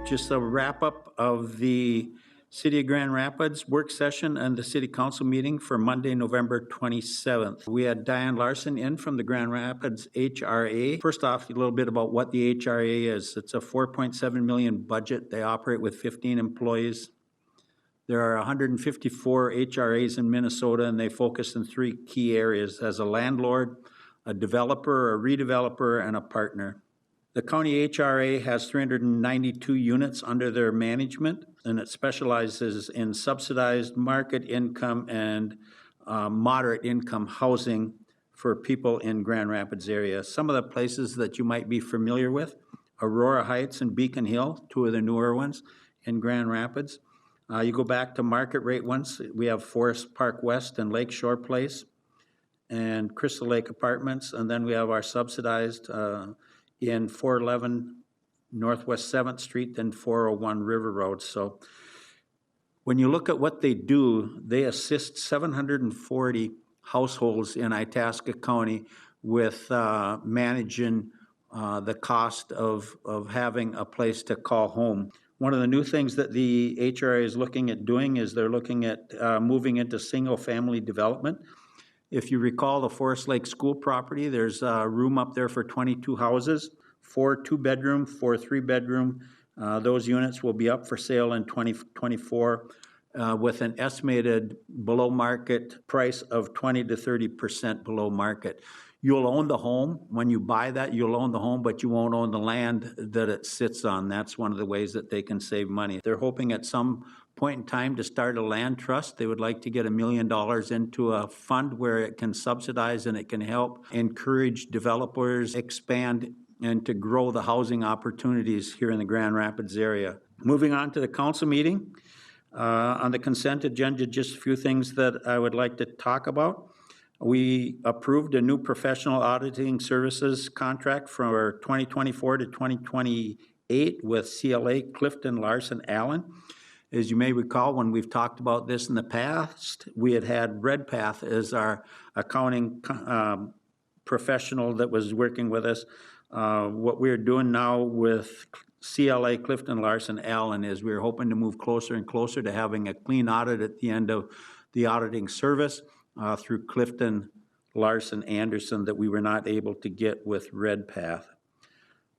Just a wrap up of the City of Grand Rapids work session and the City Council meeting for Monday, November 27th. We had Diane Larson in from the Grand Rapids HRA. First off, a little bit about what the HRA is. It's a $4.7 million budget. They operate with 15 employees. There are 154 HRAs in Minnesota, and they focus in three key areas: as a landlord, a developer, a redeveloper, and a partner. The County HRA has 392 units under their management, and it specializes in subsidized market income and moderate income housing for people in Grand Rapids area. Some of the places that you might be familiar with: Aurora Heights and Beacon Hill, two of the newer ones in Grand Rapids. You go back to market rate ones, we have Forest Park West and Lakeshore Place and Crystal Lake Apartments, and then we have our subsidized in 411 Northwest 7th Street and 401 River Road. So when you look at what they do, they assist 740 households in Itasca County with managing the cost of having a place to call home. One of the new things that the HRA is looking at doing is they're looking at moving into single-family development. If you recall the Forest Lake School property, there's a room up there for 22 houses, 4 2-bedroom, 4 3-bedroom. Those units will be up for sale in 2024 with an estimated below market price of 20 to 30% below market. You'll own the home. When you buy that, you'll own the home, but you won't own the land that it sits on. That's one of the ways that they can save money. They're hoping at some point in time to start a land trust. They would like to get $1 million into a fund where it can subsidize and it can help encourage developers expand and to grow the housing opportunities here in the Grand Rapids area. Moving on to the council meeting. On the consent agenda, just a few things that I would like to talk about. We approved a new professional auditing services contract for 2024 to 2028 with CLA Clifton Larson Allen. As you may recall, when we've talked about this in the past, we had Redpath as our accounting professional that was working with us. What we're doing now with CLA Clifton Larson Allen is we're hoping to move closer and closer to having a clean audit at the end of the auditing service through Clifton Larson Anderson that we were not able to get with Redpath.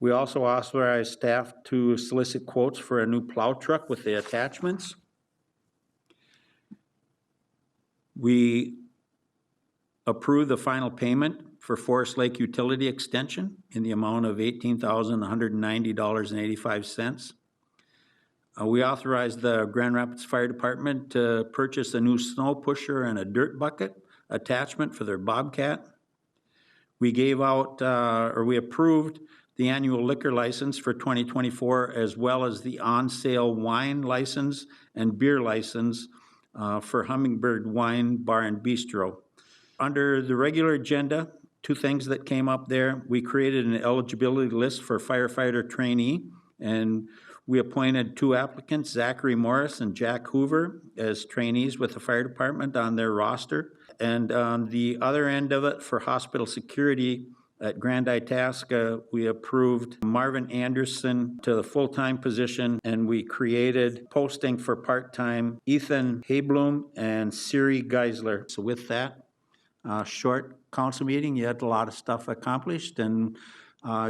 We also authorized staff to solicit quotes for a new plow truck with the attachments. We approved the final payment for Forest Lake Utility Extension in the amount of $18,190.85. We authorized the Grand Rapids Fire Department to purchase a new snow pusher and a dirt bucket attachment for their Bobcat. We gave out, we approved the annual liquor license for 2024, as well as the on-sale wine license and beer license for Hummingbird Wine Bar and Bistro. Under the regular agenda, two things that came up there. We created an eligibility list for firefighter trainee, and we appointed 2 applicants, Zachary Morris and Jack Hoover, as trainees with the fire department on their roster. And on the other end of it, for hospital security at Grand Itasca, we approved Marvin Anderson to the full-time position, and we created posting for part-time Ethan Haybloom and Siri Geisler. So with that short council meeting, you had a lot of stuff accomplished, and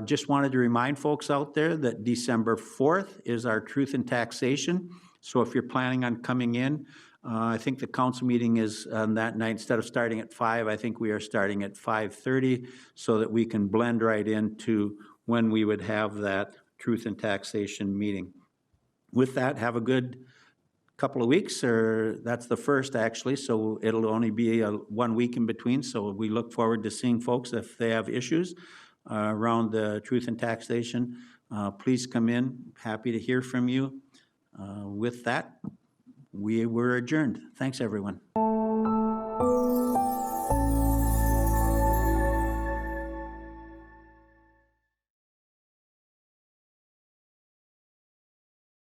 just wanted to remind folks out there that December 4th is our Truth in Taxation. So if you're planning on coming in, I think the council meeting is on that night. Instead of starting at 5, I think we are starting at 5:30 so that we can blend right into when we would have that Truth in Taxation meeting. With that, have a good couple of weeks, or that's the first actually, so it'll only be 1 week in between. So we look forward to seeing folks if they have issues around the Truth in Taxation. Please come in. Happy to hear from you. With that, we were adjourned. Thanks, everyone.